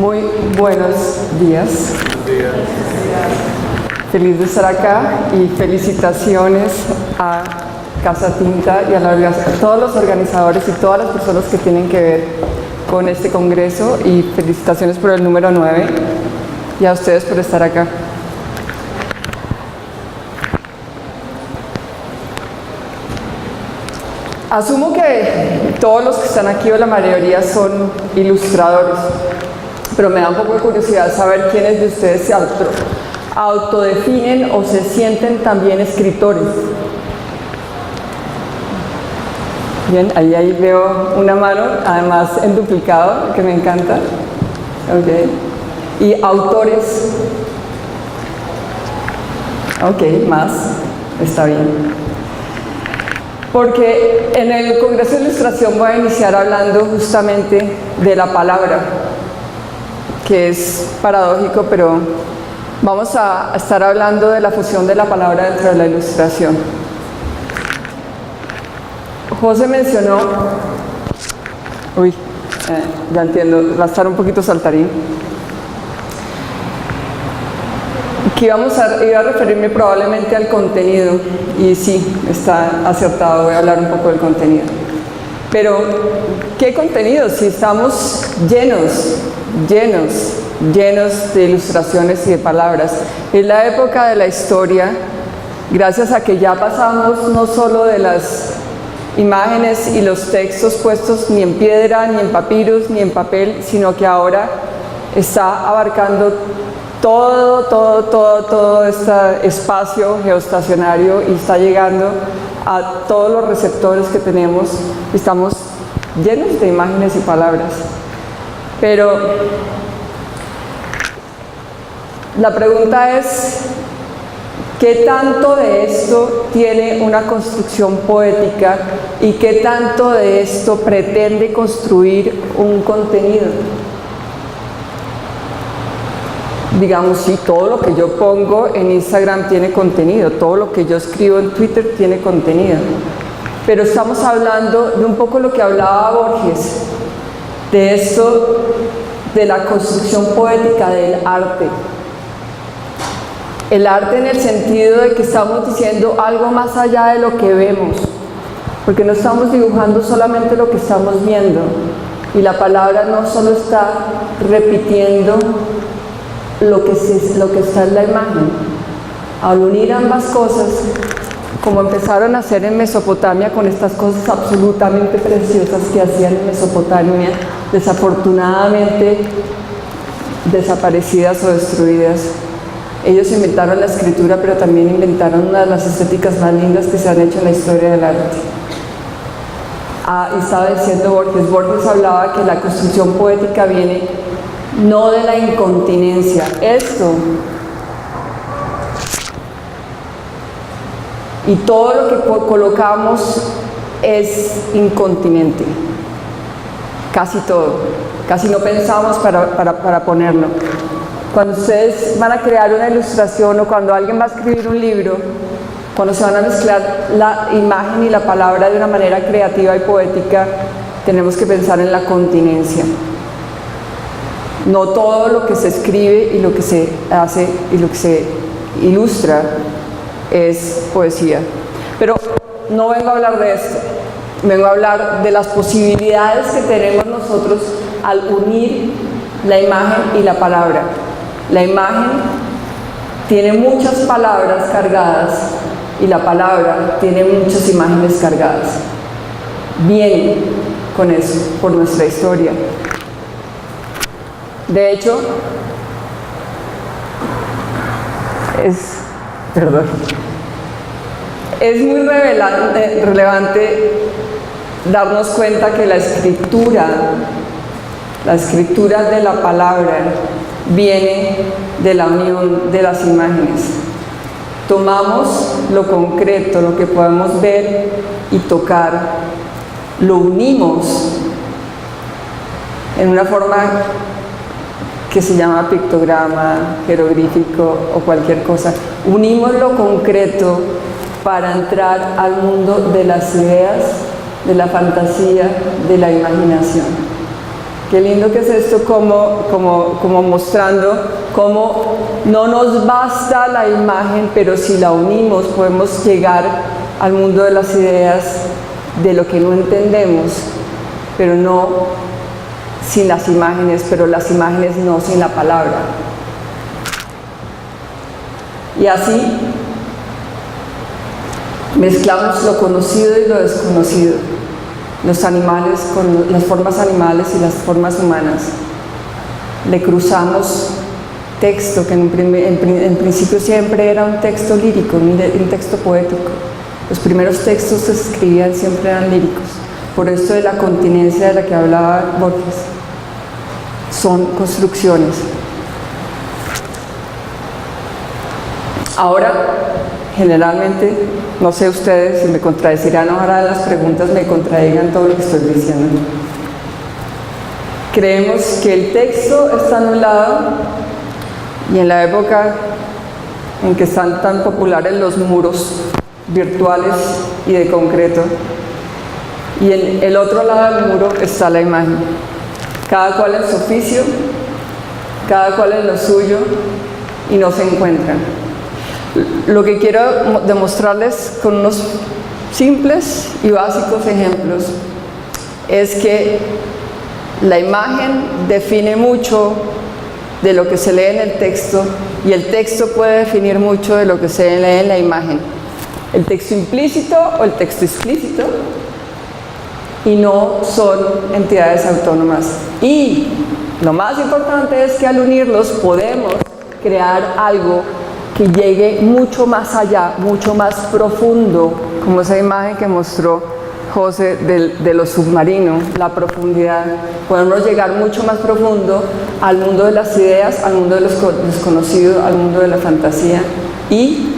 Muy buenos días. Feliz de estar acá y felicitaciones a Casa Tinta y a todos los organizadores y todas las personas que tienen que ver con este congreso, y felicitaciones por el número 9 y a ustedes por estar acá. Asumo que todos los que están aquí, o la mayoría, son ilustradores, pero me da un poco de curiosidad saber quiénes de ustedes se autodefinen o se sienten también escritores. Bien, ahí veo una mano, además en duplicado, que me encanta. Okay. Y autores. Ok, más, está bien. Porque en el Congreso de Ilustración voy a iniciar hablando justamente de la palabra, que es paradójico, pero vamos a estar hablando de la fusión de la palabra dentro de la ilustración. José mencionó, ya entiendo, va a estar un poquito saltarín, que iba a referirme probablemente al contenido, y sí, está acertado, voy a hablar un poco del contenido. Pero, ¿qué contenido? Si estamos llenos de ilustraciones y de palabras. Es la época de la historia, gracias a que ya pasamos no solo de las imágenes y los textos puestos ni en piedra, ni en papyrus, ni en papel, sino que ahora está abarcando todo este espacio geoestacionario y está llegando a todos los receptores que tenemos. Estamos llenos de imágenes y palabras. Pero la pregunta es, ¿qué tanto de esto tiene una construcción poética y qué tanto de esto pretende construir un contenido? Digamos, sí, todo lo que yo pongo en Instagram tiene contenido, todo lo que yo escribo en Twitter tiene contenido. Pero estamos hablando de un poco lo que hablaba Borges, de esto, de la construcción poética del arte. El arte en el sentido de que estamos diciendo algo más allá de lo que vemos, porque no estamos dibujando solamente lo que estamos viendo, y la palabra no solo está repitiendo lo que está en la imagen. Al unir ambas cosas, como empezaron a hacer en Mesopotamia con estas cosas absolutamente preciosas que hacían en Mesopotamia, desafortunadamente desaparecidas o destruidas. Ellos inventaron la escritura, pero también inventaron una de las estéticas más lindas que se han hecho en la historia del arte. Y estaba diciendo Borges hablaba que la construcción poética viene no de la incontinencia. Esto y todo lo que colocamos es incontinente. Casi todo. Casi no pensamos para ponerlo. Cuando ustedes van a crear una ilustración o cuando alguien va a escribir un libro, cuando se van a mezclar la imagen y la palabra de una manera creativa y poética, tenemos que pensar en la continencia. No todo lo que se escribe y lo que se hace y lo que se ilustra es poesía. Pero no vengo a hablar de esto, vengo a hablar de las posibilidades que tenemos nosotros al unir la imagen y la palabra. La imagen tiene muchas palabras cargadas y la palabra tiene muchas imágenes cargadas. Viene con eso, por nuestra historia. De hecho, es muy relevante darnos cuenta que la escritura de la palabra viene de la unión de las imágenes. Tomamos lo concreto, lo que podemos ver y tocar, lo unimos en una forma que se llama pictograma, jeroglífico o cualquier cosa. Unimos lo concreto para entrar al mundo de las ideas, de la fantasía, de la imaginación. qué lindo que es esto, como mostrando cómo no nos basta la imagen, pero si la unimos podemos llegar al mundo de las ideas, de lo que no entendemos, pero no sin las imágenes, pero las imágenes no sin la palabra. Y así mezclamos lo conocido y lo desconocido, los animales con las formas animales y las formas humanas. Le cruzamos texto, que en principio siempre era un texto lírico, un texto poético. Los primeros textos que se escribían siempre eran líricos. Por esto de la continencia de la que hablaba Borges. Son construcciones. Ahora, generalmente, no sé ustedes si me contradecirán, ojalá las preguntas me contradigan todo lo que estoy diciendo. Creemos que el texto está anulado y en la época en que están tan populares los muros virtuales y de concreto, y en el otro lado del muro está la imagen, cada cual en su oficio, cada cual en lo suyo, y no se encuentran. Lo que quiero demostrarles con unos simples y básicos ejemplos es que la imagen define mucho de lo que se lee en el texto y el texto puede definir mucho de lo que se lee en la imagen. El texto implícito o el texto explícito, y no son entidades autónomas. Y lo más importante es que al unirlos podemos crear algo que llegue mucho más allá, mucho más profundo, como esa imagen que mostró José de lo submarino, la profundidad. Podemos llegar mucho más profundo al mundo de las ideas, al mundo de los desconocidos, al mundo de la fantasía, y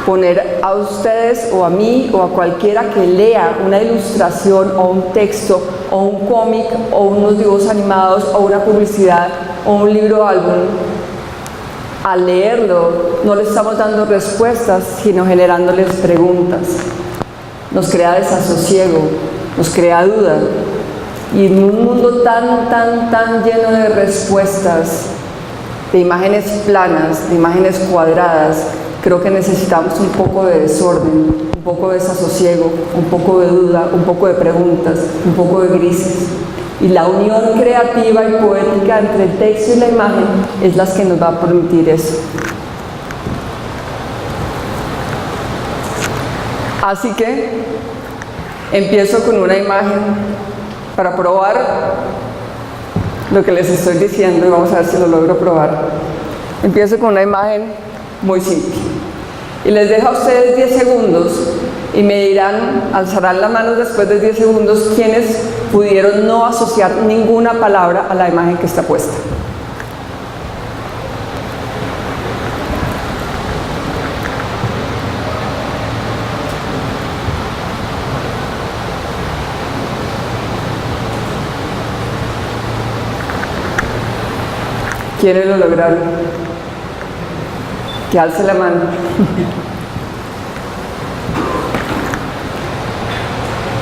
poner a ustedes o a mí o a cualquiera que lea una ilustración o un texto o un cómic o unos dibujos animados o una publicidad o un libro álbum, al leerlo no le estamos dando respuestas sino generándoles preguntas. Nos crea desasosiego, nos crea duda, y en un mundo tan lleno de respuestas, de imágenes planas, de imágenes cuadradas, creo que necesitamos un poco de desorden, un poco de desasosiego, un poco de duda, un poco de preguntas, un poco de grises. Y la unión creativa y poética entre el texto y la imagen es la que nos va a permitir eso. Así que empiezo con una imagen para probar lo que les estoy diciendo y vamos a ver si lo logro probar. Empiezo con una imagen muy simple. Y les dejo a ustedes 10 segundos y me dirán, alzarán la mano después de 10 segundos, quienes pudieron no asociar ninguna palabra a la imagen que está puesta. ¿Quiénes lo lograron? Que alce la mano.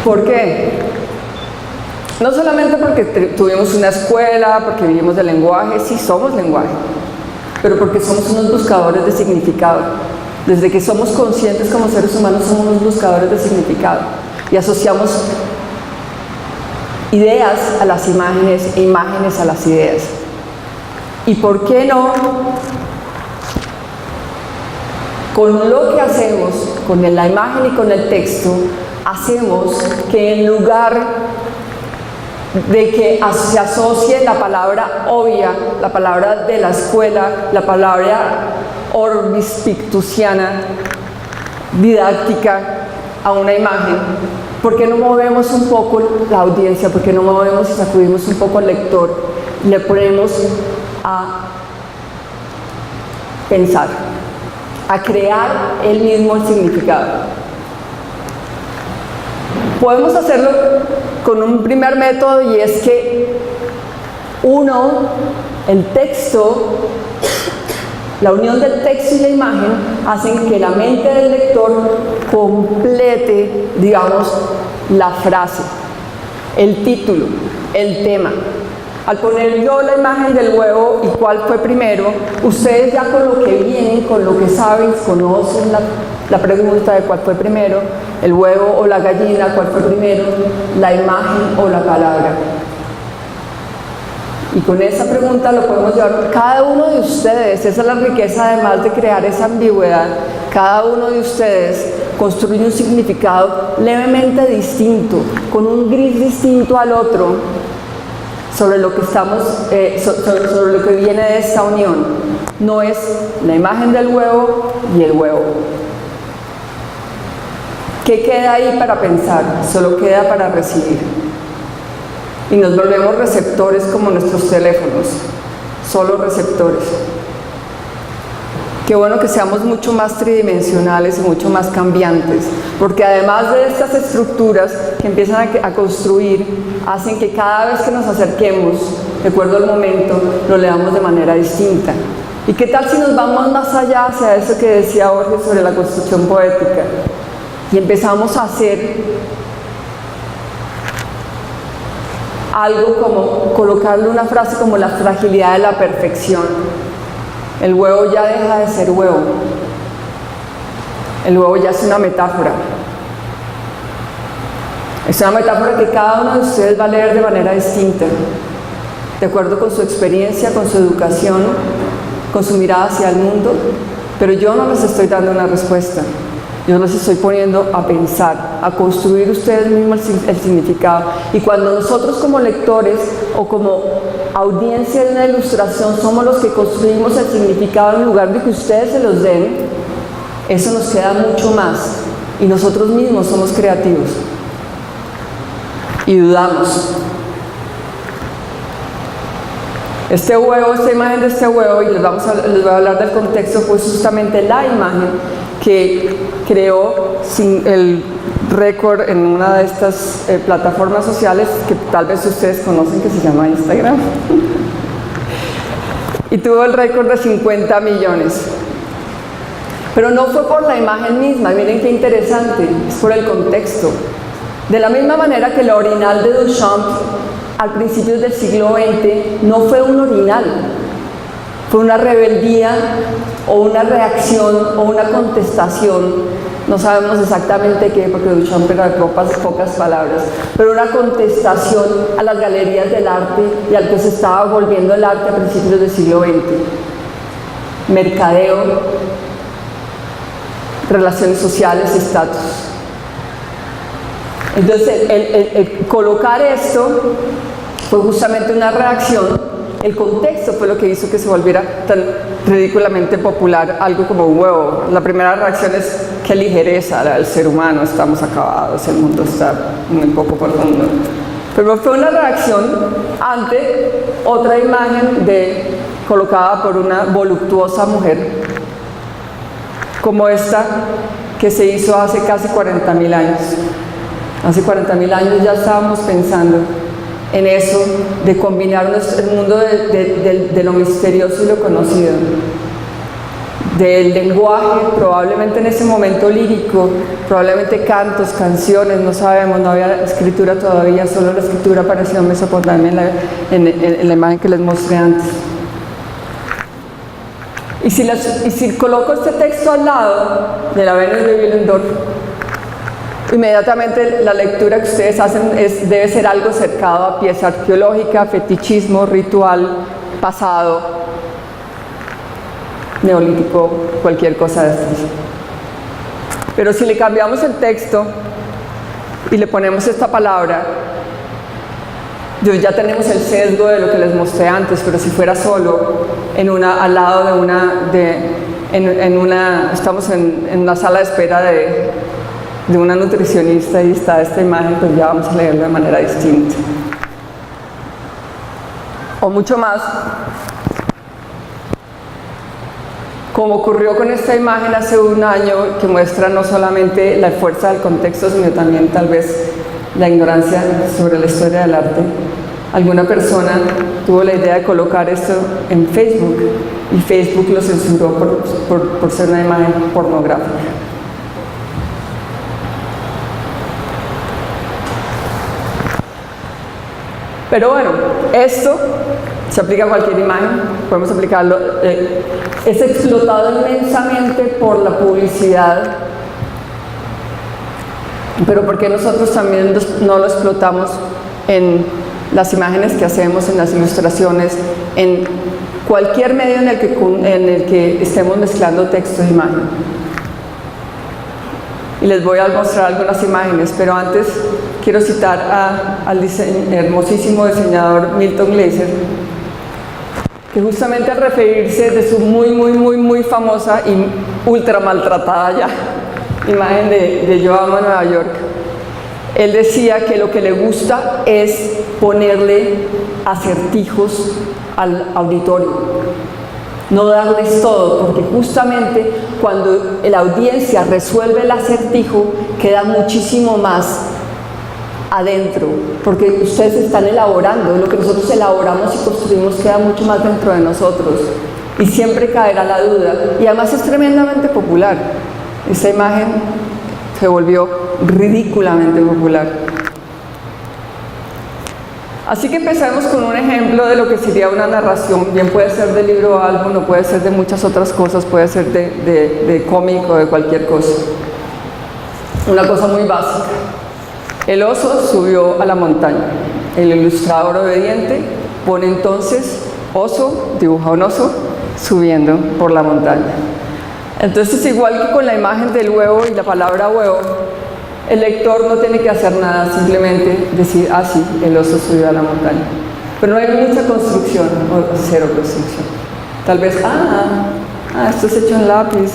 ¿Por qué? No solamente porque tuvimos una escuela, porque vivimos del lenguaje, sí somos lenguaje, pero porque somos unos buscadores de significado. Desde que somos conscientes como seres humanos somos unos buscadores de significado y asociamos ideas a las imágenes e imágenes a las ideas. ¿Y por qué no? Con lo que hacemos, con la imagen y con el texto, hacemos que en lugar de que se asocie la palabra obvia, la palabra de la escuela, la palabra orbis pictusiana, didáctica, a una imagen, ¿por qué no movemos un poco la audiencia? ¿Por qué no movemos y sacudimos un poco al lector? Le ponemos a pensar, a crear él mismo el significado. Podemos hacerlo con un primer método, y es que el texto, la unión del texto y la imagen hacen que la mente del lector complete, digamos, la frase, el título, el tema. Al poner yo la imagen del huevo y cuál fue primero, ustedes ya con lo que vienen, con lo que saben, conocen la pregunta de cuál fue primero, el huevo o la gallina, cuál fue primero, la imagen o la palabra. Y con esa pregunta lo podemos llevar cada uno de ustedes. Esa es la riqueza, además de crear esa ambigüedad. Cada uno de ustedes construye un significado levemente distinto, con un gris distinto al otro, sobre lo que estamos, sobre lo que viene de esta unión. No es la imagen del huevo y el huevo. ¿Qué queda ahí para pensar? Solo queda para recibir. Y nos volvemos receptores como nuestros teléfonos, solo receptores. Qué bueno que seamos mucho más tridimensionales y mucho más cambiantes, porque además de estas estructuras que empiezan a construir, hacen que cada vez que nos acerquemos, de acuerdo al momento, lo leamos de manera distinta. ¿Y qué tal si nos vamos más allá hacia eso que decía Borges sobre la construcción poética? Y empezamos a hacer algo como colocarle una frase como la fragilidad de la perfección. El huevo ya deja de ser huevo. El huevo ya es una metáfora. Es una metáfora que cada uno de ustedes va a leer de manera distinta, de acuerdo con su experiencia, con su educación, con su mirada hacia el mundo, pero yo no les estoy dando una respuesta. Yo los estoy poniendo a pensar, a construir ustedes mismos el significado. Y cuando nosotros como lectores o como audiencia de una ilustración somos los que construimos el significado en lugar de que ustedes se los den, eso nos queda mucho más. Y nosotros mismos somos creativos. Y dudamos. Este huevo, esta imagen de este huevo, y les voy a hablar del contexto, fue justamente la imagen que creó el récord en una de estas plataformas sociales que tal vez ustedes conocen, que se llama Instagram. Y tuvo el récord de 50 millones. Pero no fue por la imagen misma, miren qué interesante, es por el contexto. De la misma manera que la orinal de Duchamp al principio del siglo XX no fue un orinal, fue una rebeldía o una reacción o una contestación, no sabemos exactamente qué, porque Duchamp era de pocas palabras, pero una contestación a las galerías del arte y al que se estaba volviendo el arte a principios del siglo XX. Mercadeo, relaciones sociales, estatus. Entonces, el colocar esto fue justamente una reacción. El contexto fue lo que hizo que se volviera tan ridículamente popular algo como un huevo. La primera reacción es: qué ligereza la del ser humano, estamos acabados, el mundo está muy poco profundo. Pero fue una reacción ante otra imagen colocada por una voluptuosa mujer, como esta que se hizo hace casi 40.000 años. Hace 40.000 años ya estábamos pensando en eso, de combinar el mundo de lo misterioso y lo conocido, del lenguaje, probablemente en ese momento lírico, probablemente cantos, canciones, no sabemos, no había escritura todavía, solo la escritura apareció en Mesopotamia en la imagen que les mostré antes. Y si coloco este texto al lado de la Venus de Willendorf, inmediatamente la lectura que ustedes hacen debe ser algo cercado a pieza arqueológica, fetichismo, ritual, pasado, neolítico, cualquier cosa de estas. Pero si le cambiamos el texto y le ponemos esta palabra, ya tenemos el sesgo de lo que les mostré antes, pero si fuera solo al lado estamos en una sala de espera de una nutricionista y está esta imagen, pues ya vamos a leerlo de manera distinta. O mucho más, como ocurrió con esta imagen hace un año, que muestra no solamente la fuerza del contexto, sino también tal vez la ignorancia sobre la historia del arte. Alguna persona tuvo la idea de colocar esto en Facebook y Facebook lo censuró por ser una imagen pornográfica. Pero bueno, esto se aplica a cualquier imagen, podemos aplicarlo. Es explotado inmensamente por la publicidad, pero ¿por qué nosotros también no lo explotamos en las imágenes que hacemos, en las ilustraciones, en cualquier medio en el que estemos mezclando texto e imagen? Y les voy a mostrar algunas imágenes, pero antes quiero citar al hermosísimo diseñador Milton Glaser, que justamente al referirse de su muy famosa y ultra maltratada ya imagen de Yo Amo Nueva York, él decía que lo que le gusta es ponerle acertijos al auditorio, no darles todo, porque justamente cuando la audiencia resuelve el acertijo queda muchísimo más adentro, porque ustedes están elaborando, lo que nosotros elaboramos y construimos queda mucho más dentro de nosotros y siempre caerá la duda, y además es tremendamente popular. Esta imagen se volvió ridículamente popular. Así que empezamos con un ejemplo de lo que sería una narración. Bien puede ser de libro o álbum, o puede ser de muchas otras cosas, puede ser de cómic o de cualquier cosa. Una cosa muy básica. El oso subió a la montaña. El ilustrador obediente pone entonces oso, dibuja un oso subiendo por la montaña. Entonces, igual que con la imagen del huevo y la palabra huevo, el lector no tiene que hacer nada, simplemente decir, ah, sí, el oso subió a la montaña. Pero no hay mucha construcción, o cero construcción. Tal vez, esto es hecho en lápiz,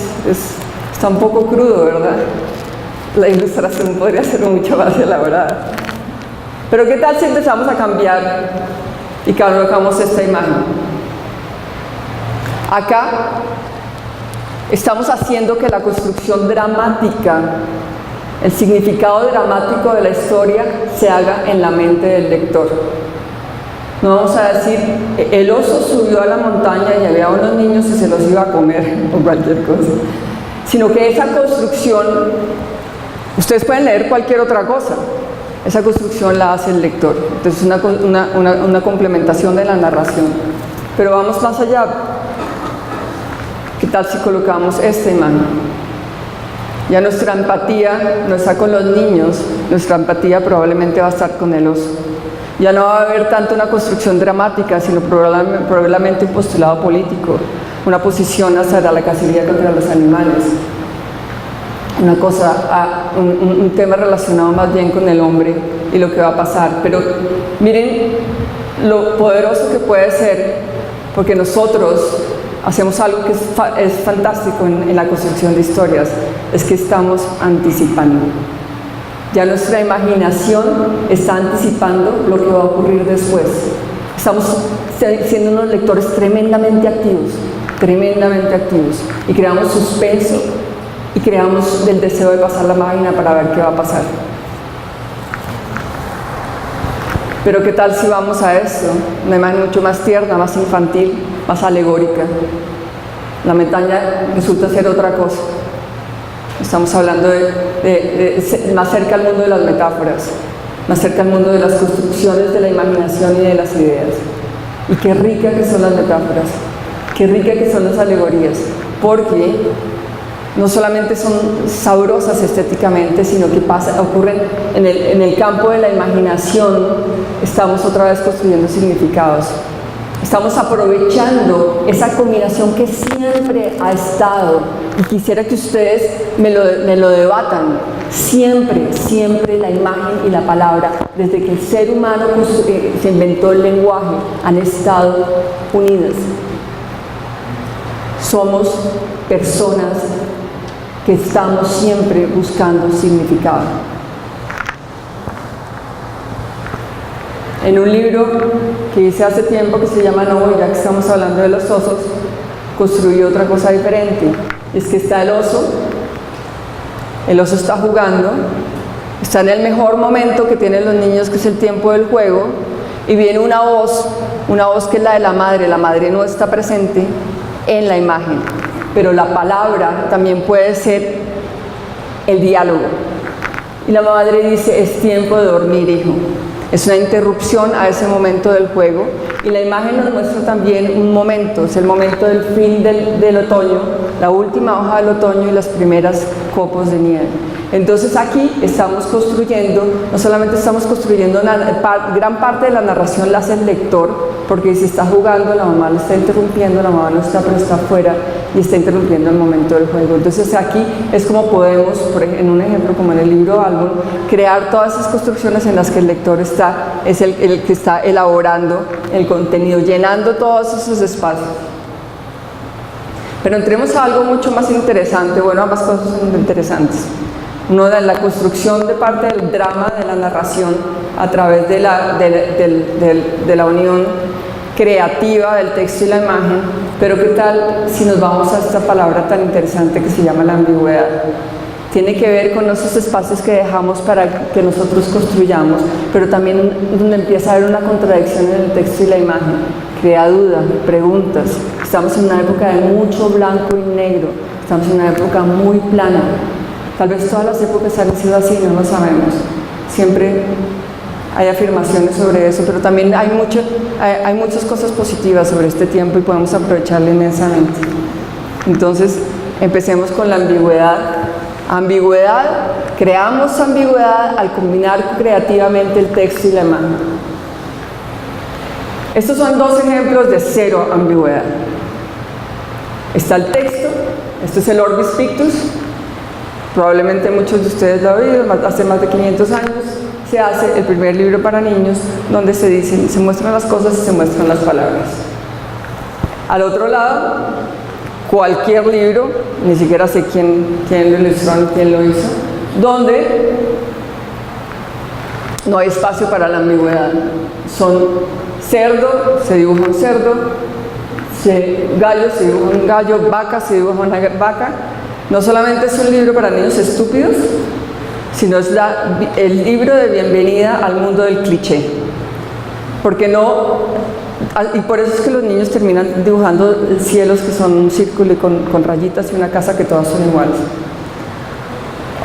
está un poco crudo, ¿verdad? La ilustración podría ser mucho más elaborada. Pero ¿qué tal si empezamos a cambiar y colocamos esta imagen? Acá estamos haciendo que la construcción dramática, el significado dramático de la historia se haga en la mente del lector. No vamos a decir, el oso subió a la montaña y había unos niños y se los iba a comer o cualquier cosa, sino que esa construcción, ustedes pueden leer cualquier otra cosa, esa construcción la hace el lector. Entonces es una complementación de la narración. Pero vamos más allá. ¿Qué tal si colocamos esta imagen? Ya nuestra empatía no está con los niños, nuestra empatía probablemente va a estar con el oso. Ya no va a haber tanto una construcción dramática, sino probablemente un postulado político, una posición hacia la cacería contra los animales, una cosa, un tema relacionado más bien con el hombre y lo que va a pasar. Pero miren lo poderoso que puede ser, porque nosotros hacemos algo que es fantástico en la construcción de historias, es que estamos anticipando. Ya nuestra imaginación está anticipando lo que va a ocurrir después. Estamos siendo unos lectores tremendamente activos, y creamos suspenso y creamos el deseo de pasar la máquina para ver qué va a pasar. Pero ¿qué tal si vamos a esto? Una imagen mucho más tierna, más infantil, más alegórica. La montaña resulta ser otra cosa. Estamos hablando de más cerca al mundo de las metáforas, más cerca al mundo de las construcciones de la imaginación y de las ideas. Y qué rica que son las metáforas, qué rica que son las alegorías, porque no solamente son sabrosas estéticamente, sino que ocurren en el campo de la imaginación. Estamos otra vez construyendo significados. Estamos aprovechando esa combinación que siempre ha estado, y quisiera que ustedes me lo debatan. Siempre la imagen y la palabra, desde que el ser humano se inventó el lenguaje, han estado unidas. Somos personas que estamos siempre buscando significado. En un libro que hice hace tiempo que se llama No, ya que estamos hablando de los osos, construí otra cosa diferente. Es que está el oso está jugando, está en el mejor momento que tienen los niños, que es el tiempo del juego, y viene una voz que es la de la madre no está presente en la imagen, pero la palabra también puede ser el diálogo. Y la madre dice, es tiempo de dormir, hijo. Es una interrupción a ese momento del juego, y la imagen nos muestra también un momento, es el momento del fin del otoño, la última hoja del otoño y las primeras copos de nieve. Entonces aquí estamos construyendo, no solamente estamos construyendo gran parte de la narración la hace el lector, porque si está jugando la mamá lo está interrumpiendo, la mamá no está, pero está afuera y está interrumpiendo el momento del juego. Entonces aquí es como podemos, en un ejemplo como en el libro álbum, crear todas esas construcciones en las que el lector es el que está elaborando el contenido, llenando todos esos espacios. Pero entremos a algo mucho más interesante, bueno, ambas cosas son interesantes. Uno de la construcción de parte del drama, de la narración, a través de la unión creativa del texto y la imagen. Pero ¿qué tal si nos vamos a esta palabra tan interesante que se llama la ambigüedad? Tiene que ver con esos espacios que dejamos para que nosotros construyamos, pero también donde empieza a haber una contradicción en el texto y la imagen. Crea dudas, preguntas. Estamos en una época de mucho blanco y negro, estamos en una época muy plana. Tal vez todas las épocas han sido así, no lo sabemos. Siempre hay afirmaciones sobre eso, pero también hay muchas cosas positivas sobre este tiempo y podemos aprovecharlo inmensamente. Entonces, empecemos con la ambigüedad. Ambigüedad, creamos ambigüedad al combinar creativamente el texto y la imagen. Estos son dos ejemplos de cero ambigüedad. Está el texto, esto es el Orbis Pictus. Probablemente muchos de ustedes lo han oído, hace más de 500 años se hace el primer libro para niños donde se muestran las cosas y se muestran las palabras. Al otro lado, cualquier libro, ni siquiera sé quién lo ilustró ni quién lo hizo, donde no hay espacio para la ambigüedad. Son cerdo, se dibuja un cerdo, gallo, se dibuja un gallo, vaca, se dibuja una vaca. No solamente es un libro para niños estúpidos, sino es el libro de bienvenida al mundo del cliché. Porque y por eso es que los niños terminan dibujando cielos que son un círculo y con rayitas y una casa que todas son iguales.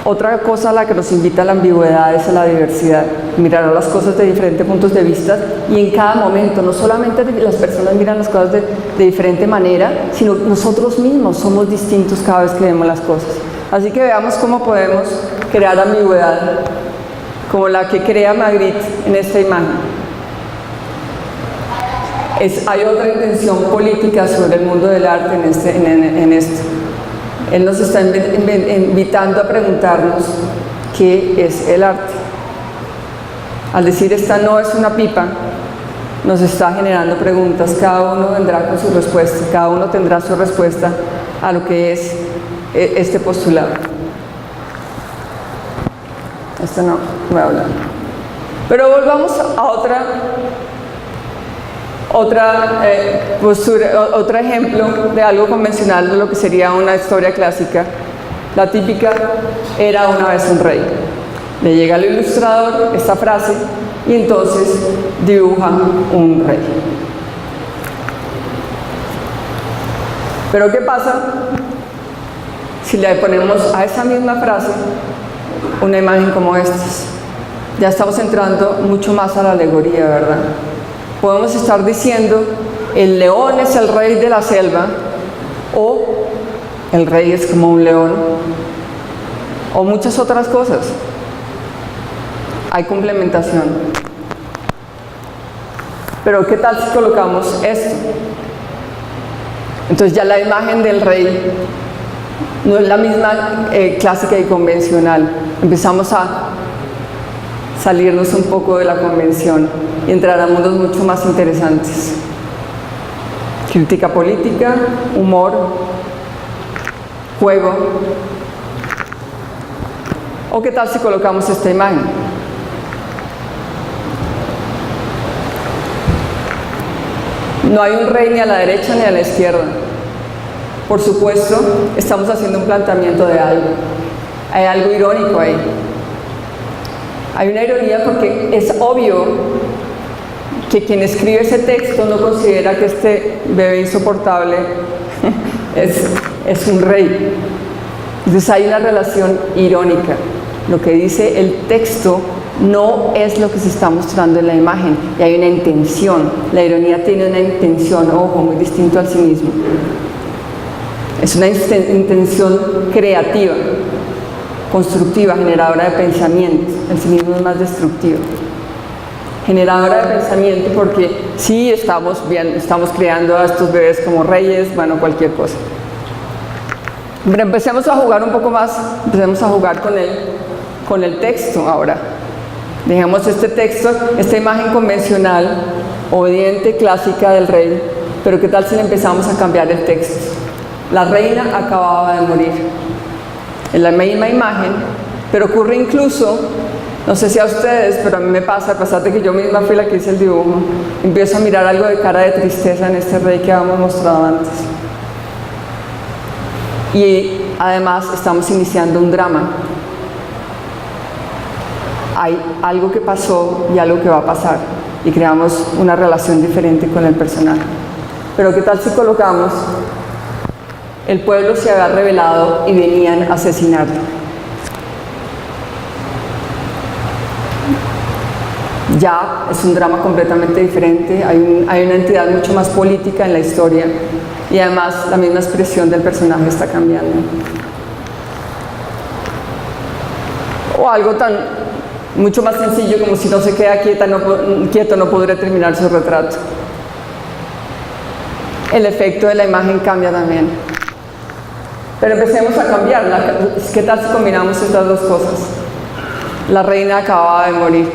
Otra cosa a la que nos invita la ambigüedad es a la diversidad, mirar a las cosas de diferentes puntos de vista y en cada momento, no solamente las personas miran las cosas de diferente manera, sino nosotros mismos somos distintos cada vez que vemos las cosas. Así que veamos cómo podemos crear ambigüedad, como la que crea Magritte en esta imagen. Hay otra intención política sobre el mundo del arte en esto. Él nos está invitando a preguntarnos qué es el arte. Al decir esta no es una pipa, nos está generando preguntas. Cada uno vendrá con su respuesta, cada uno tendrá su respuesta a lo que es este postulado. Esto no voy a hablar. Pero volvamos a otro ejemplo de algo convencional de lo que sería una historia clásica. La típica era una vez un rey. Le llega al ilustrador esta frase y entonces dibuja un rey. Pero ¿qué pasa si le ponemos a esa misma frase una imagen como esta? Ya estamos entrando mucho más a la alegoría, ¿verdad? Podemos estar diciendo, el león es el rey de la selva, o el rey es como un león, o muchas otras cosas. Hay complementación. Pero ¿qué tal si colocamos esto? Entonces ya la imagen del rey no es la misma clásica y convencional. Empezamos a salirnos un poco de la convención y entrar a mundos mucho más interesantes. Crítica política, humor, juego. ¿O qué tal si colocamos esta imagen? No hay un rey ni a la derecha ni a la izquierda. Por supuesto, estamos haciendo un planteamiento de algo. Hay algo irónico ahí. Hay una ironía porque es obvio que quien escribe ese texto no considera que este bebé insoportable es un rey. Entonces hay una relación irónica. Lo que dice el texto no es lo que se está mostrando en la imagen, y hay una intención. La ironía tiene una intención, ojo, muy distinto al cinismo. Es una intención creativa, constructiva, generadora de pensamientos. El cinismo es más destructivo. Generadora de pensamiento porque sí estamos creando a estos bebés como reyes, bueno, cualquier cosa. Pero empecemos a jugar un poco más, empecemos a jugar con el texto ahora. Dejemos este texto, esta imagen convencional, obediente, clásica del rey, pero ¿qué tal si le empezamos a cambiar el texto? La reina acababa de morir. En la misma imagen, pero ocurre incluso, no sé si a ustedes, pero a mí me pasa, a pesar de que yo misma fui la que hice el dibujo, empiezo a mirar algo de cara de tristeza en este rey que habíamos mostrado antes. Y además estamos iniciando un drama. Hay algo que pasó y algo que va a pasar, y creamos una relación diferente con el personaje. Pero ¿qué tal si colocamos: el pueblo se había rebelado y venían a asesinarlo? Ya es un drama completamente diferente, hay una entidad mucho más política en la historia, y además la misma expresión del personaje está cambiando. O algo mucho más sencillo como: si no se queda quieto no podré terminar su retrato. El efecto de la imagen cambia también. Pero empecemos a cambiarla. ¿Qué tal si combinamos estas dos cosas? La reina acababa de morir.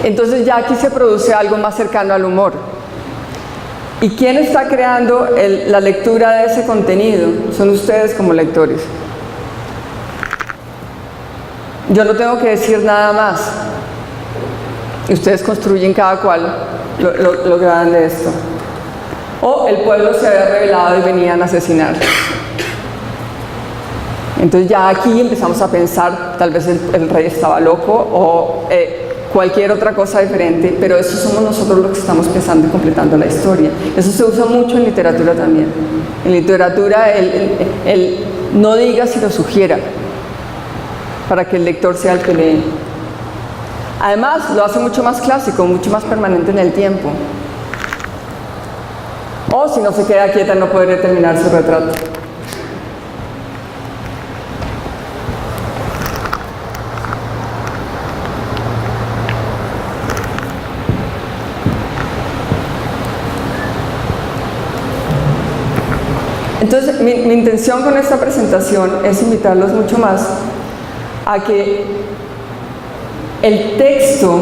Entonces ya aquí se produce algo más cercano al humor. ¿Y quién está creando la lectura de ese contenido? Son ustedes como lectores. Yo no tengo que decir nada más. Ustedes construyen cada cual lo que hagan de esto. O el pueblo se había rebelado y venían a asesinar. Entonces ya aquí empezamos a pensar, tal vez el rey estaba loco o cualquier otra cosa diferente, pero eso somos nosotros los que estamos pensando y completando la historia. Eso se usa mucho en literatura también. En literatura el no diga sino sugiera, para que el lector sea el que lee. Además lo hace mucho más clásico, mucho más permanente en el tiempo. O si no se queda quieta no podré terminar su retrato. Entonces, mi intención con esta presentación es invitarlos mucho más a que el texto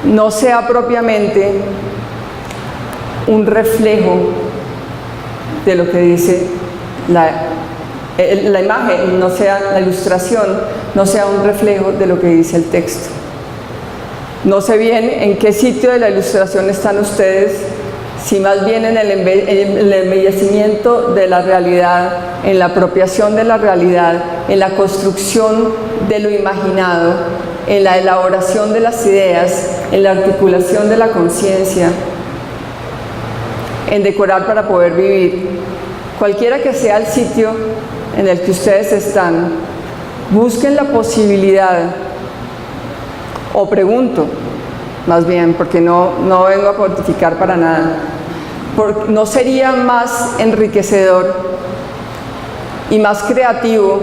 no sea propiamente un reflejo de lo que dice la imagen, no sea la ilustración, no sea un reflejo de lo que dice el texto. No sé bien en qué sitio de la ilustración están ustedes, si más bien en el embellecimiento de la realidad, en la apropiación de la realidad, en la construcción de lo imaginado, en la elaboración de las ideas, en la articulación de la conciencia, en decorar para poder vivir. Cualquiera que sea el sitio en el que ustedes están, busquen la posibilidad, o pregunto, más bien, porque no vengo a pontificar para nada, ¿no sería más enriquecedor y más creativo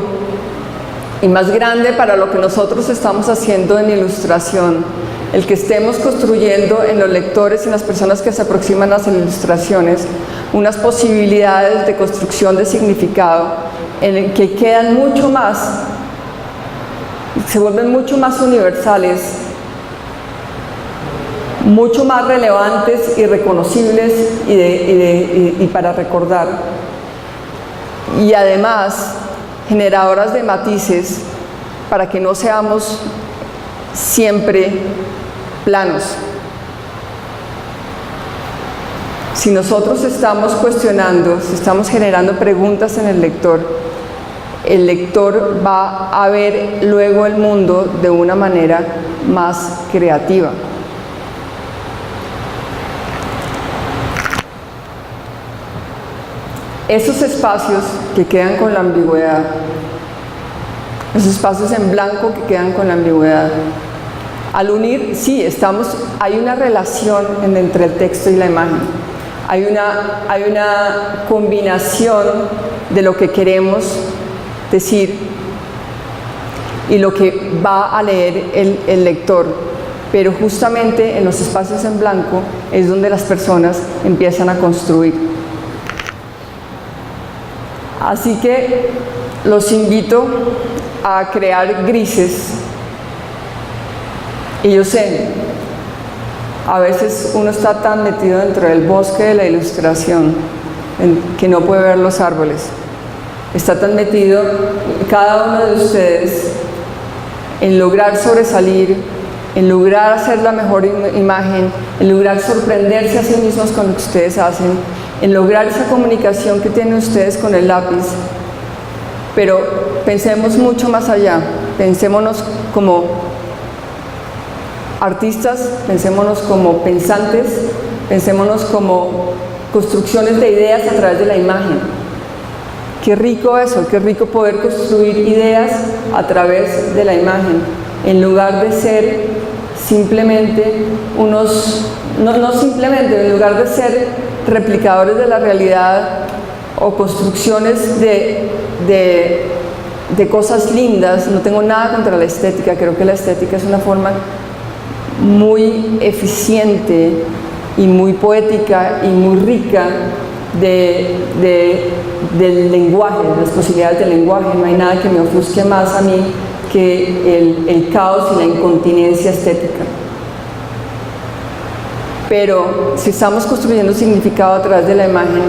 y más grande para lo que nosotros estamos haciendo en ilustración, el que estemos construyendo en los lectores y en las personas que se aproximan a las ilustraciones unas posibilidades de construcción de significado en el que quedan mucho más, se vuelven mucho más universales, mucho más relevantes y reconocibles y para recordar, y además generadoras de matices para que no seamos siempre planos. Si nosotros estamos cuestionando, si estamos generando preguntas en el lector va a ver luego el mundo de una manera más creativa. Esos espacios que quedan con la ambigüedad los espacios en blanco que quedan con la ambigüedad. Al unir, sí, hay una relación entre el texto y la imagen. Hay una combinación de lo que queremos decir y lo que va a leer el lector. Pero justamente en los espacios en blanco es donde las personas empiezan a construir. Así que los invito a crear grises. Y yo sé, a veces uno está tan metido dentro del bosque de la ilustración que no puede ver los árboles. Está tan metido cada uno de ustedes en lograr sobresalir, en lograr hacer la mejor imagen, en lograr sorprenderse a sí mismos con lo que ustedes hacen, en lograr esa comunicación que tienen ustedes con el lápiz. Pero pensemos mucho más allá, pensémonos como artistas, pensémonos como pensantes, pensémonos como construcciones de ideas a través de la imagen. Qué rico eso, qué rico poder construir ideas a través de la imagen, en lugar de ser simplemente no simplemente, en lugar de ser replicadores de la realidad o construcciones de cosas lindas. No tengo nada contra la estética, creo que la estética es una forma muy eficiente y muy poética y muy rica del lenguaje, de las posibilidades del lenguaje. No hay nada que me ofusque más a mí que el caos y la incontinencia estética. Pero si estamos construyendo significado a través de la imagen,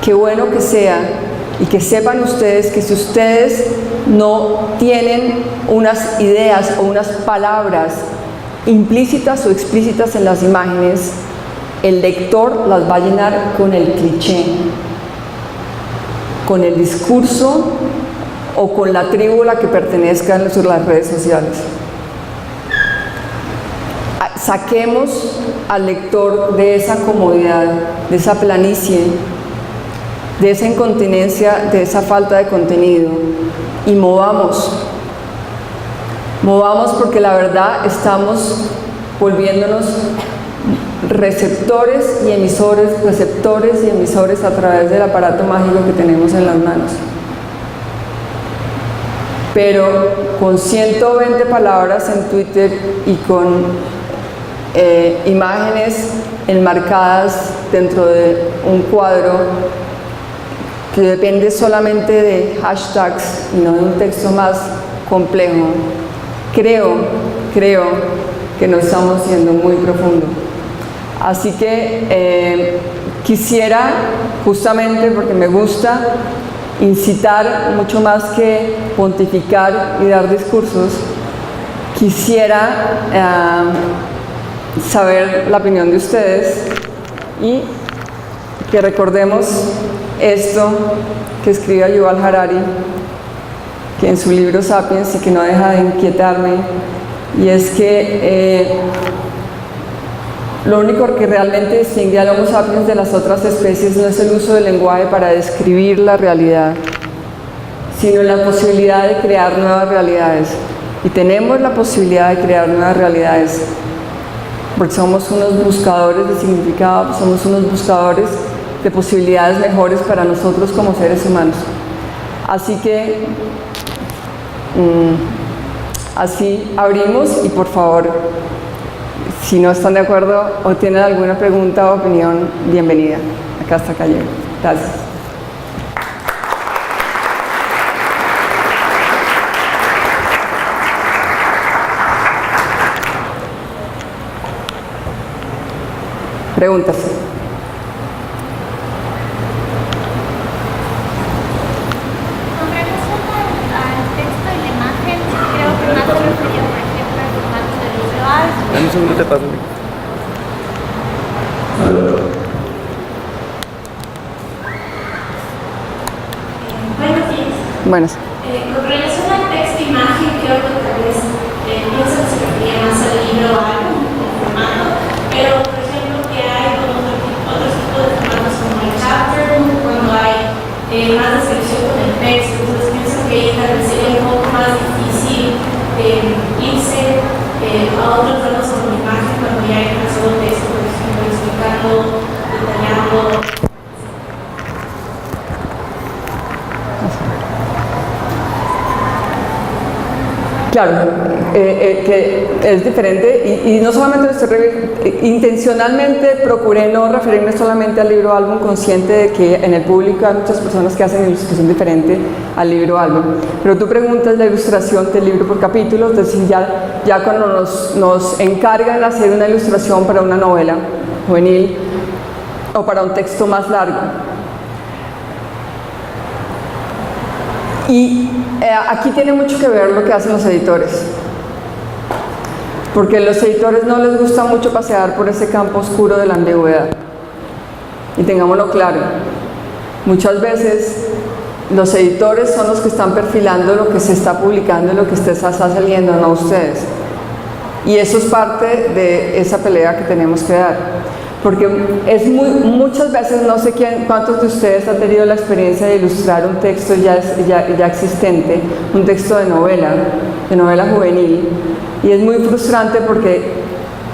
qué bueno que sea, y que sepan ustedes que si ustedes no tienen unas ideas o unas palabras implícitas o explícitas en las imágenes, el lector las va a llenar con el cliché, con el discurso o con la tribu a la que pertenezcan en las redes sociales. Saquemos al lector de esa comodidad, de esa planicie, de esa incontinencia, de esa falta de contenido, y movamos porque la verdad estamos volviéndonos receptores y emisores a través del aparato mágico que tenemos en las manos. Pero con 120 palabras en Twitter y con imágenes enmarcadas dentro de un cuadro que depende solamente de hashtags y no de un texto más complejo, creo que no estamos siendo muy profundo. Así que quisiera, justamente porque me gusta, incitar mucho más que pontificar y dar discursos, quisiera saber la opinión de ustedes y que recordemos esto que escribe Yuval Harari, que en su libro Sapiens, y que no deja de inquietarme, y es que lo único que realmente distingue al Homo sapiens de las otras especies no es el uso del lenguaje para describir la realidad, sino la posibilidad de crear nuevas realidades. Y tenemos la posibilidad de crear nuevas realidades, porque somos unos buscadores de significado, somos unos buscadores de posibilidades mejores para nosotros como seres humanos. Así que así abrimos, y por favor, si no están de acuerdo o tienen alguna pregunta o opinión, bienvenida. Acá está Calle. Gracias. Preguntas. Dame un segundo, te paso. Buenos días. Buenas. Con relación al texto e imagen, creo que tal vez pienso que se refería más al libro o algo, el formato, pero por ejemplo que hay otros tipos de formatos como el chapter, cuando hay más descripción con el texto, entonces pienso que ahí tal vez sería un poco más difícil Claro, que es diferente y no solamente intencionalmente procuré no referirme solamente al libro álbum, consciente de que en el público hay muchas personas que hacen ilustración diferente al libro álbum. Pero tú preguntas la ilustración del libro por capítulos, es decir, ya cuando nos encargan de hacer una ilustración para una novela juvenil o para un texto más largo. Y aquí tiene mucho que ver lo que hacen los editores, porque a los editores no les gusta mucho pasear por ese campo oscuro de la ambigüedad. Y tengámoslo claro, muchas veces los editores son los que están perfilando lo que se está publicando y lo que está saliendo, no ustedes. Y eso es parte de esa pelea que tenemos que dar. Porque muchas veces, no sé cuántos de ustedes han tenido la experiencia de ilustrar un texto ya existente, un texto de novela juvenil, y es muy frustrante porque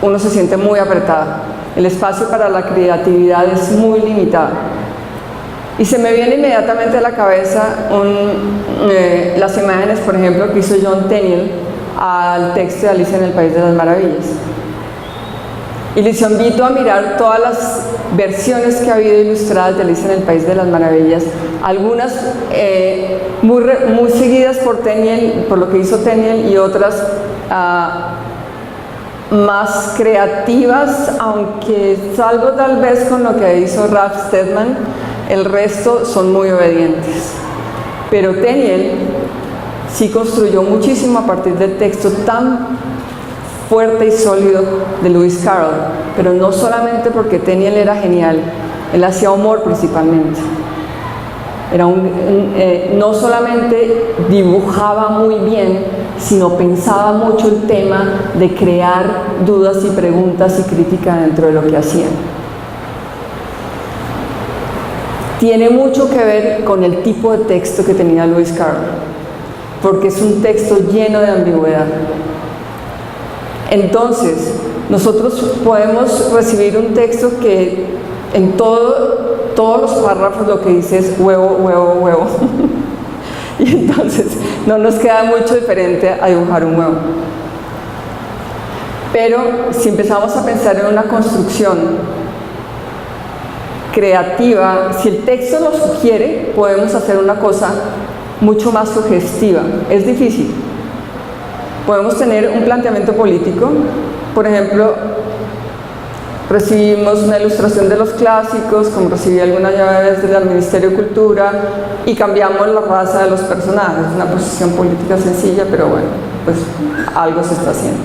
uno se siente muy apretado. El espacio para la creatividad es muy limitado. Y se me viene inmediatamente a la cabeza las imágenes, por ejemplo, que hizo John Tenniel al texto de Alicia en el País de las Maravillas. Y les invito a mirar todas las versiones que ha habido ilustradas de Alicia en el País de las Maravillas, algunas muy seguidas por Tenniel, por lo que hizo Tenniel, y otras más creativas, aunque salvo tal vez con lo que hizo Ralph Steadman, el resto son muy obedientes. Pero Tenniel sí construyó muchísimo a partir del texto tan fuerte y sólido de Lewis Carroll, pero no solamente porque Tenniel era genial, él hacía humor principalmente. No solamente dibujaba muy bien, sino pensaba mucho el tema de crear dudas y preguntas y crítica dentro de lo que hacía. Tiene mucho que ver con el tipo de texto que tenía Lewis Carroll, porque es un texto lleno de ambigüedad. Entonces, nosotros podemos recibir un texto que en todos los párrafos lo que dice es huevo, huevo, huevo. Y entonces no nos queda mucho diferente a dibujar un huevo. Pero si empezamos a pensar en una construcción creativa, si el texto lo sugiere, podemos hacer una cosa mucho más sugestiva. Es difícil. Podemos tener un planteamiento político, por ejemplo, recibimos una ilustración de los clásicos, como recibí algunas llaves del Ministerio de Cultura, y cambiamos la raza de los personajes. Es una posición política sencilla, pero bueno, pues algo se está haciendo.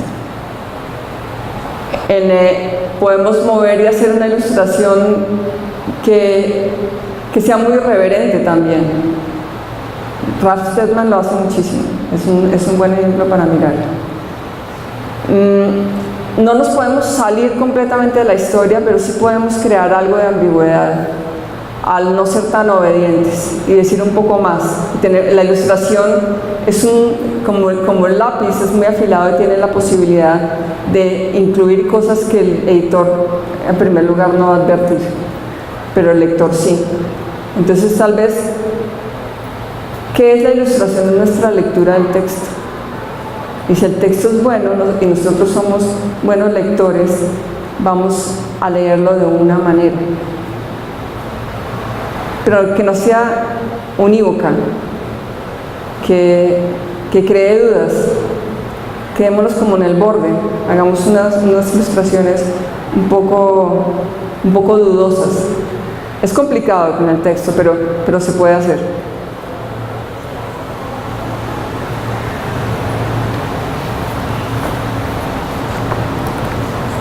Podemos mover y hacer una ilustración que sea muy irreverente también. Ralph Steadman lo hace muchísimo, es un buen ejemplo para mirar. No nos podemos salir completamente de la historia, pero sí podemos crear algo de ambigüedad al no ser tan obedientes y decir un poco más. La ilustración es como el lápiz, es muy afilado y tiene la posibilidad de incluir cosas que el editor en primer lugar no va a advertir, pero el lector sí. Entonces tal vez, ¿qué es la ilustración de nuestra lectura del texto? Y si el texto es bueno y nosotros somos buenos lectores, vamos a leerlo de una manera. Pero que no sea unívoca, que cree dudas. Quedémonos como en el borde, hagamos unas ilustraciones un poco dudosas. Es complicado con el texto, pero se puede hacer.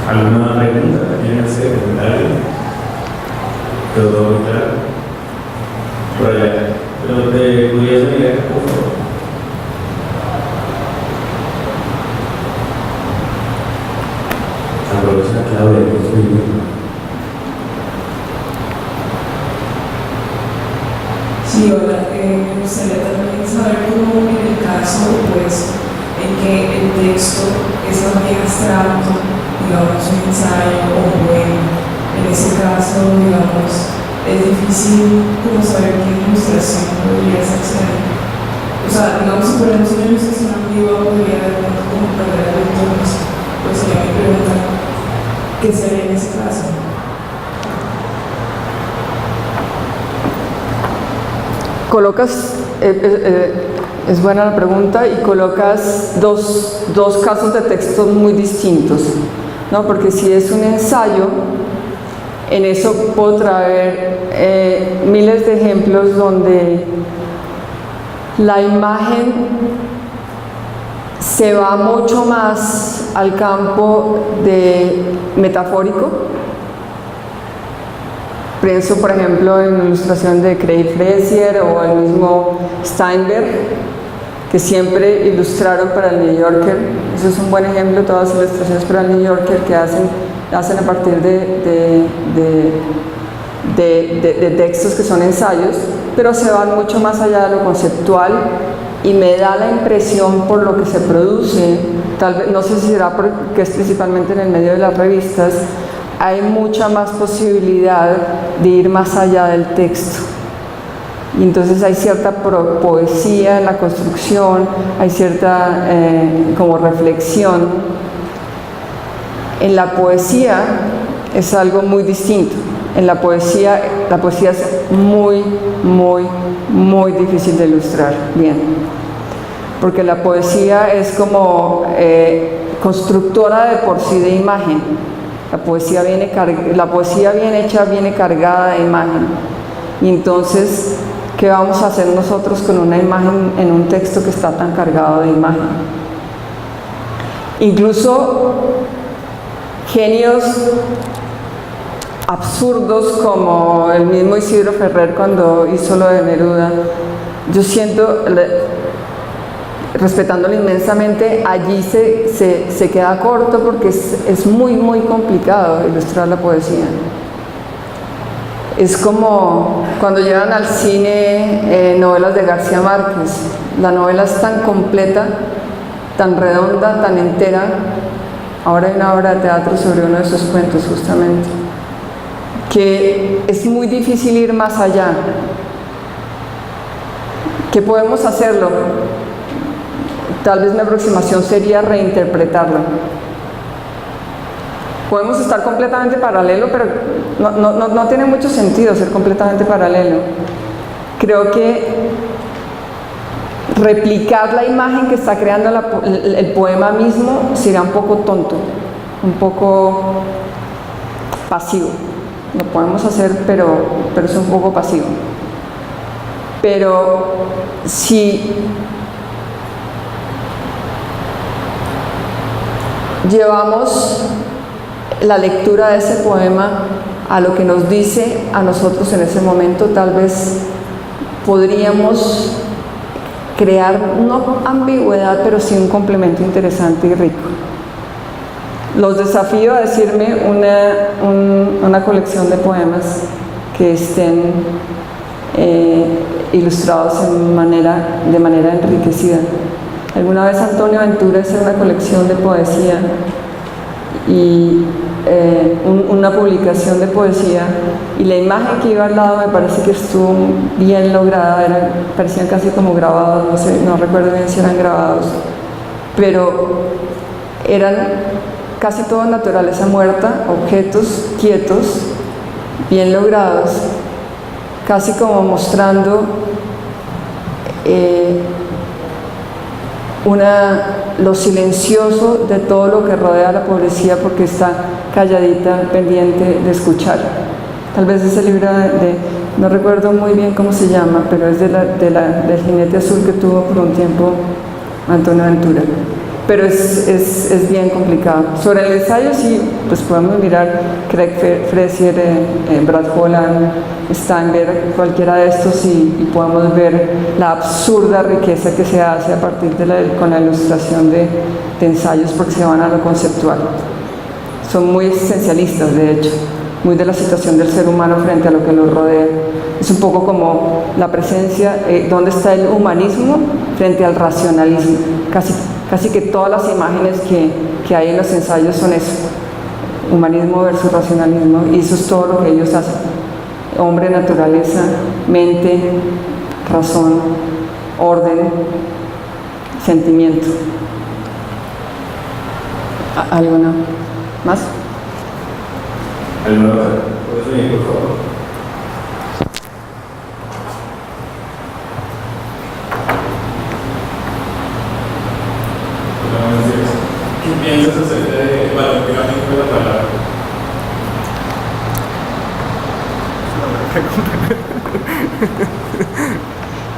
¿Alguna pregunta que quieran hacer? ¿Todo muy claro? Pero te podrías leer, por favor. Aprovecha la clave de construir. Sí, hola. Me gustaría también saber cómo en el caso, pues, en que el texto es más bien abstracto, digamos, un ensayo o un poema. En ese caso, digamos, es difícil como saber qué ilustración podría hacerse ahí. O sea, digamos, si ponemos una ilustración ambigua, podría haber como perder el entorno. Pues sería mi pregunta, ¿qué sería en ese caso? Colocas, es buena la pregunta, y colocas dos casos de textos muy distintos, ¿no? Porque si es un ensayo, en eso puedo traer miles de ejemplos donde la imagen se va mucho más al campo de metafórico. Pienso, por ejemplo, en la ilustración de Craig Frazier o el mismo Steinberg, que siempre ilustraron para el New Yorker. Eso es un buen ejemplo, todas las ilustraciones para el New Yorker que hacen a partir de textos que son ensayos, pero se van mucho más allá de lo conceptual, y me da la impresión, por lo que se produce, tal vez, no sé si será porque es principalmente en el medio de las revistas, hay mucha más posibilidad de ir más allá del texto. Y entonces hay cierta poesía en la construcción, hay cierta como reflexión. En la poesía es algo muy distinto. En la poesía es muy, muy, muy difícil de ilustrar bien. Porque la poesía es como constructora de por sí de imagen. La poesía bien hecha viene cargada de imagen. Y entonces, ¿qué vamos a hacer nosotros con una imagen en un texto que está tan cargado de imagen? Incluso genios absurdos como el mismo Isidro Ferrer cuando hizo lo de Neruda, yo siento, respetándolo inmensamente, allí se queda corto porque es muy, muy complicado ilustrar la poesía. Es como cuando llevan al cine novelas de García Márquez. La novela es tan completa, tan redonda, tan entera. Ahora hay una obra de teatro sobre uno de esos cuentos, justamente, que es muy difícil ir más allá. ¿Qué podemos hacerlo? Tal vez mi aproximación sería reinterpretarlo. Podemos estar completamente paralelo, pero no tiene mucho sentido ser completamente paralelo. Creo que replicar la imagen que está creando el poema mismo sería un poco tonto, un poco pasivo. Lo podemos hacer, pero es un poco pasivo. Pero si llevamos la lectura de ese poema a lo que nos dice a nosotros en ese momento, tal vez podríamos crear, no ambigüedad, pero sí un complemento interesante y rico. Los desafío a decirme una colección de poemas que estén ilustrados de manera enriquecida. Alguna vez Antonio Ventura hizo una colección de poesía y una publicación de poesía, y la imagen que iba al lado me parece que estuvo bien lograda, parecían casi como grabados, no recuerdo bien si eran grabados, pero eran casi todo naturaleza muerta, objetos quietos, bien logrados, casi como mostrando lo silencioso de todo lo que rodea a la poesía, porque está calladita, pendiente de escuchar. Tal vez ese libro no recuerdo muy bien cómo se llama, pero es del jinete azul que tuvo por un tiempo Antonio Ventura. Pero es bien complicado. Sobre el ensayo sí, pues podemos mirar Craig Frazier, Brad Holland, Steinberg, cualquiera de estos, y podemos ver la absurda riqueza que se hace a partir con la ilustración de ensayos, porque se van a lo conceptual. Son muy existencialistas, de hecho, muy de la situación del ser humano frente a lo que nos rodea. Es un poco como la presencia, ¿dónde está el humanismo frente al racionalismo? Casi que todas las imágenes que hay en los ensayos son eso, humanismo versus racionalismo, y eso es todo lo que ellos hacen. Hombre, naturaleza, mente, razón, orden, sentimiento. ¿Alguna más? ¿Alguna otra? ¿Puedes venir, por favor? ¿Qué piensas acerca del valor gráfico de la palabra?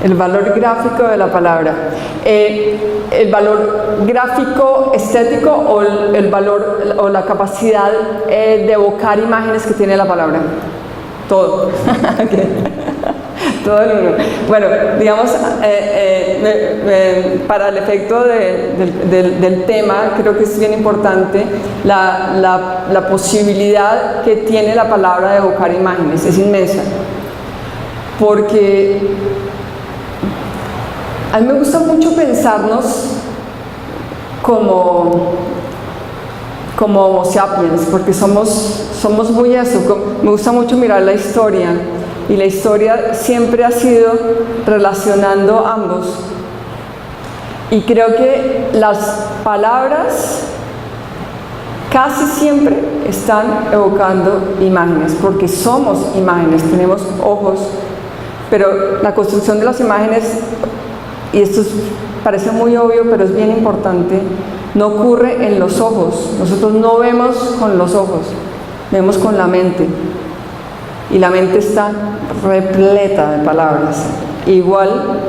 El valor gráfico de la palabra. El valor gráfico estético o el valor o la capacidad de evocar imágenes que tiene la palabra. Todo. Todo el uno. Bueno, digamos, para el efecto del tema, creo que es bien importante la posibilidad que tiene la palabra de evocar imágenes. Es inmensa. Porque a mí me gusta mucho pensarnos como Homo sapiens, porque somos muy eso. Me gusta mucho mirar la historia, y la historia siempre ha sido relacionando ambos. Y creo que las palabras casi siempre están evocando imágenes, porque somos imágenes, tenemos ojos, pero la construcción de las imágenes, y esto parece muy obvio, pero es bien importante, no ocurre en los ojos. Nosotros no vemos con los ojos, vemos con la mente. Y la mente está repleta de palabras. Igual,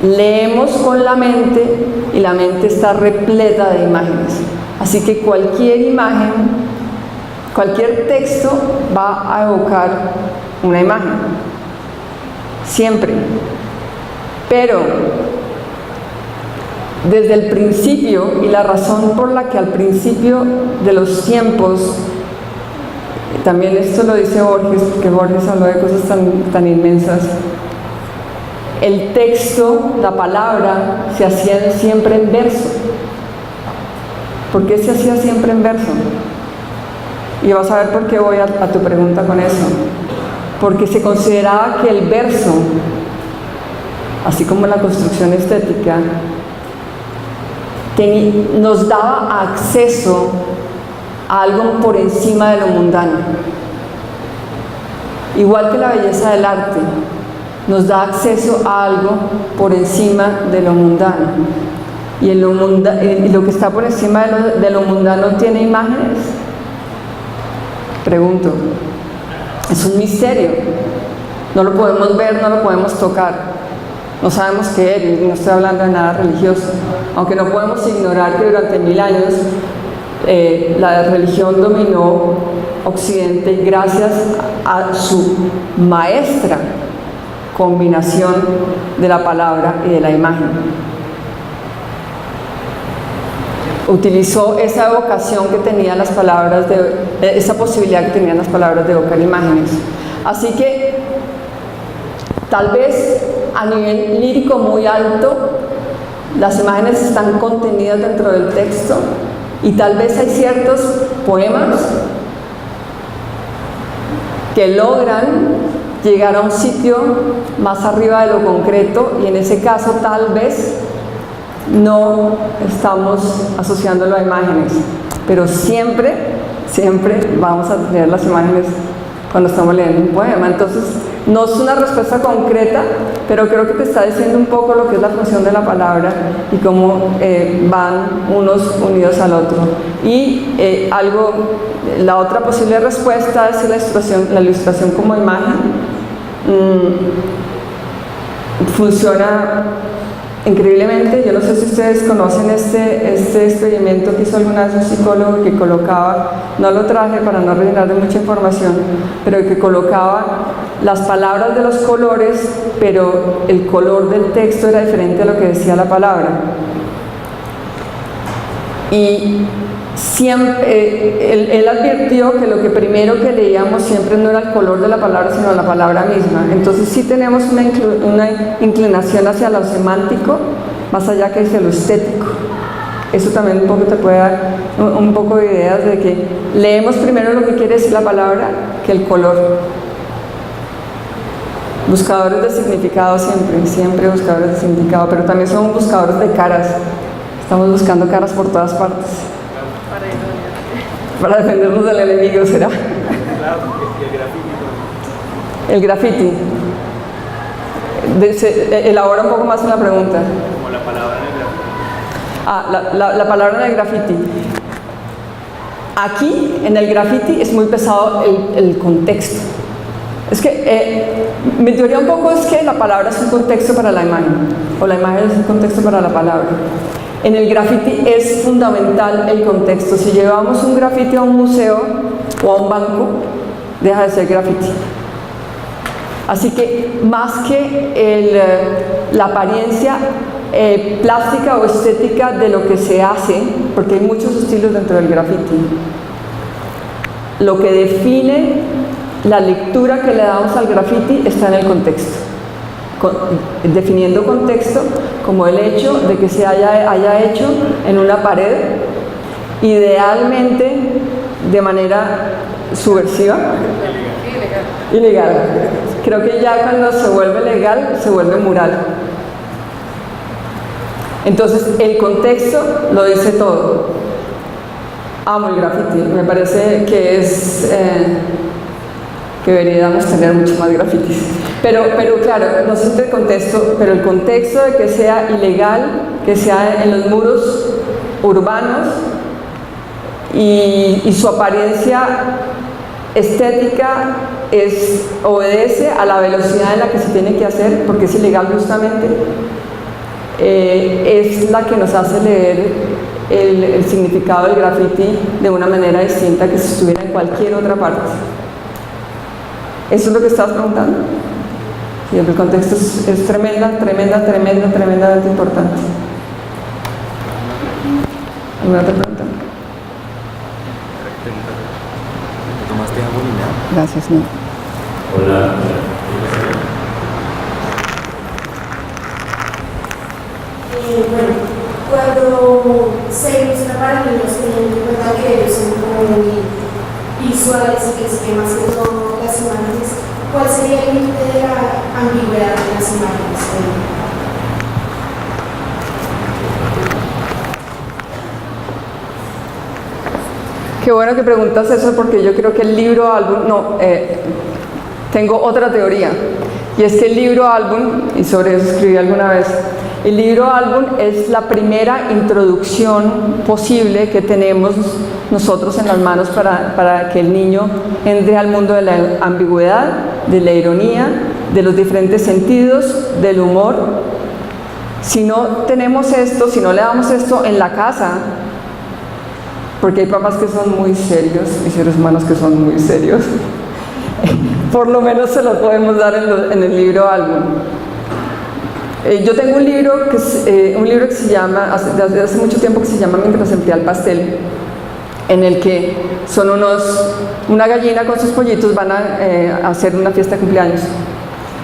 leemos con la mente y la mente está repleta de imágenes. Así que cualquier imagen, cualquier texto va a evocar una imagen. Siempre. Pero desde el principio, y la razón por la que al principio de los tiempos, también esto lo dice Borges, porque Borges habló de cosas tan inmensas, el texto, la palabra, se hacía siempre en verso. ¿Por qué se hacía siempre en verso? Y vas a ver por qué voy a tu pregunta con eso. Porque se consideraba que el verso, así como la construcción estética, nos daba acceso a algo por encima de lo mundano. Igual que la belleza del arte, nos da acceso a algo por encima de lo mundano. Y lo que está por encima de lo mundano tiene imágenes. Pregunto. Es un misterio. No lo podemos ver, no lo podemos tocar. No sabemos qué es, y no estoy hablando de nada religioso. Aunque no podemos ignorar que durante 1000 años la religión dominó Occidente gracias a su maestra combinación de la palabra y de la imagen. Utilizó esa evocación que tenían las palabras, esa posibilidad que tenían las palabras de evocar imágenes. Así que, tal vez a nivel lírico muy alto, las imágenes están contenidas dentro del texto, y tal vez hay ciertos poemas que logran llegar a un sitio más arriba de lo concreto, y en ese caso tal vez no estamos asociándolo a imágenes, pero siempre vamos a tener las imágenes cuando estamos leyendo un poema. Entonces, no es una respuesta concreta, pero creo que te está diciendo un poco lo que es la función de la palabra y cómo van unos unidos al otro. Y la otra posible respuesta es la ilustración como imagen. Funciona increíblemente. Yo no sé si ustedes conocen este experimento que hizo alguna vez un psicólogo, que colocaba, no lo traje para no rellenar de mucha información, pero que colocaba las palabras de los colores, pero el color del texto era diferente a lo que decía la palabra. Y siempre, él advirtió que lo que primero que leíamos siempre no era el color de la palabra, sino la palabra misma. Entonces sí tenemos una inclinación hacia lo semántico, más allá que hacia lo estético. Eso también un poco te puede dar un poco de ideas de que leemos primero lo que quiere decir la palabra que el color. Buscadores de significado siempre buscadores de significado, pero también somos buscadores de caras. Estamos buscando caras por todas partes. Para defendernos del enemigo, ¿será? El graffiti. Elabora un poco más en la pregunta. Como la palabra en el graffiti. La palabra en el graffiti. Aquí, en el graffiti, es muy pesado el contexto. Es que mi teoría un poco es que la palabra es un contexto para la imagen, o la imagen es un contexto para la palabra. En el graffiti es fundamental el contexto. Si llevamos un graffiti a un museo o a un banco, deja de ser graffiti. Así que más que la apariencia plástica o estética de lo que se hace, porque hay muchos estilos dentro del graffiti, lo que define la lectura que le damos al graffiti está en el contexto. Definiendo contexto como el hecho de que se haya hecho en una pared, idealmente de manera subversiva, ilegal. Creo que ya cuando se vuelve legal, se vuelve mural. Entonces, el contexto lo dice todo. Amo el graffiti, me parece que es que deberíamos tener mucho más grafitis. Pero claro, no sé el contexto, pero el contexto de que sea ilegal, que sea en los muros urbanos y su apariencia estética obedece a la velocidad en la que se tiene que hacer, porque es ilegal justamente, es la que nos hace leer el significado del graffiti de una manera distinta que si estuviera en cualquier otra parte. ¿Eso es lo que estabas preguntando? Sí, el contexto es tremendamente importante. ¿Alguna otra pregunta? ¿Tomaste agua, Lina? Gracias, no. Hola. Bueno, cuando se ilustra para niños, teniendo en cuenta que ellos son como muy visuales y que se ven más que todo las imágenes, ¿cuál sería el límite de la ambigüedad de las imágenes? Qué bueno que preguntas eso, porque yo creo que el libro álbum, tengo otra teoría, y es que el libro álbum, y sobre eso escribí alguna vez, el libro álbum es la primera introducción posible que tenemos nosotros en las manos para que el niño entre al mundo de la ambigüedad, de la ironía, de los diferentes sentidos, del humor. Si no tenemos esto, si no le damos esto en la casa, porque hay papás que son muy serios y seres humanos que son muy serios, por lo menos se lo podemos dar en el libro álbum. Yo tengo un libro que se llama, desde hace mucho tiempo, que se llama Mientras enfría el pastel, en el que son una gallina con sus pollitos van a hacer una fiesta de cumpleaños.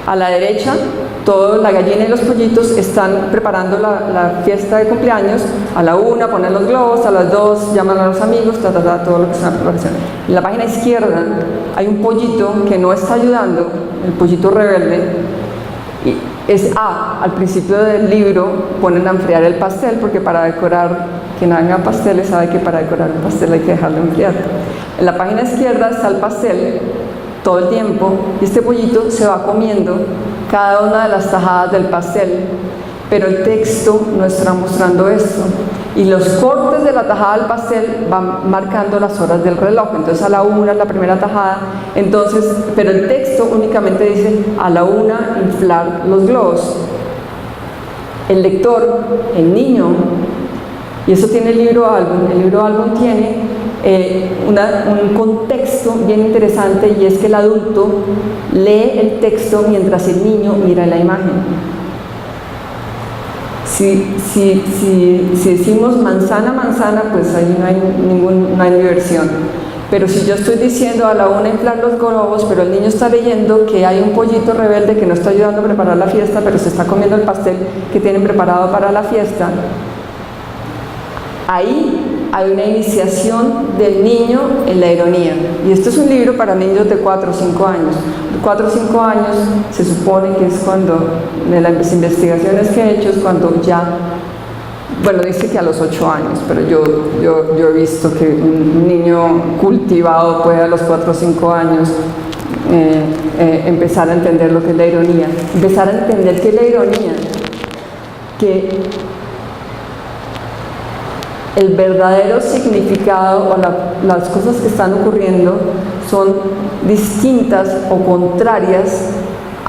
A la derecha, la gallina y los pollitos están preparando la fiesta de cumpleaños. A la 1 ponen los globos, a las 2 llaman a los amigos, todo lo que está en preparación. En la página izquierda hay un pollito que no está ayudando, el pollito rebelde. Y al principio del libro ponen a enfriar el pastel, porque para decorar, quien haga pasteles sabe que para decorar un pastel hay que dejarlo enfriar. En la página izquierda está el pastel todo el tiempo, y este pollito se va comiendo cada una de las tajadas del pastel, pero el texto no está mostrando esto, y los cortes de la tajada del pastel van marcando las horas del reloj. Entonces a la 1 es la primera tajada, pero el texto únicamente dice a la 1 inflar los globos. El lector, el niño, y eso tiene el libro álbum tiene un contexto bien interesante, y es que el adulto lee el texto mientras el niño mira la imagen. Si decimos manzana, pues ahí no hay diversión. Pero si yo estoy diciendo a la 1 inflar los globos, pero el niño está leyendo que hay un pollito rebelde que no está ayudando a preparar la fiesta, pero se está comiendo el pastel que tienen preparado para la fiesta, ahí hay una iniciación del niño en la ironía. Y este es un libro para niños de 4 o 5 años. De 4 o 5 años se supone que es cuando, de las investigaciones que he hecho, es cuando ya, bueno, dice que a los 8 años, pero yo he visto que un niño cultivado puede a los 4 o 5 años empezar a entender lo que es la ironía, empezar a entender qué es la ironía, que el verdadero significado o las cosas que están ocurriendo son distintas o contrarias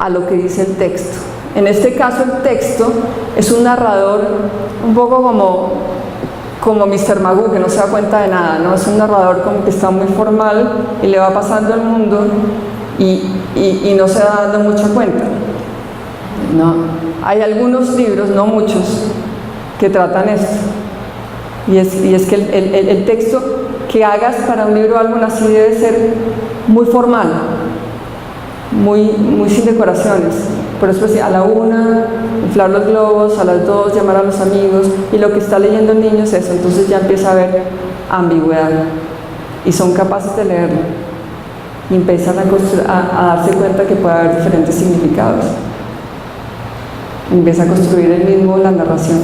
a lo que dice el texto. En este caso el texto es un narrador un poco como Mr. Magoo, que no se da cuenta de nada, ¿no? Es un narrador como que está muy formal y le va pasando el mundo y no se da dando mucha cuenta, ¿no? Hay algunos libros, no muchos, que tratan esto. Y es que el texto que hagas para un libro o álbum así debe ser muy formal, muy sin decoraciones. Por eso a la 1, inflar los globos, a las 2, llamar a los amigos, y lo que está leyendo el niño es eso, entonces ya empieza a haber ambigüedad, y son capaces de leerlo, y empiezan a darse cuenta que puede haber diferentes significados. Empieza a construir él mismo la narración.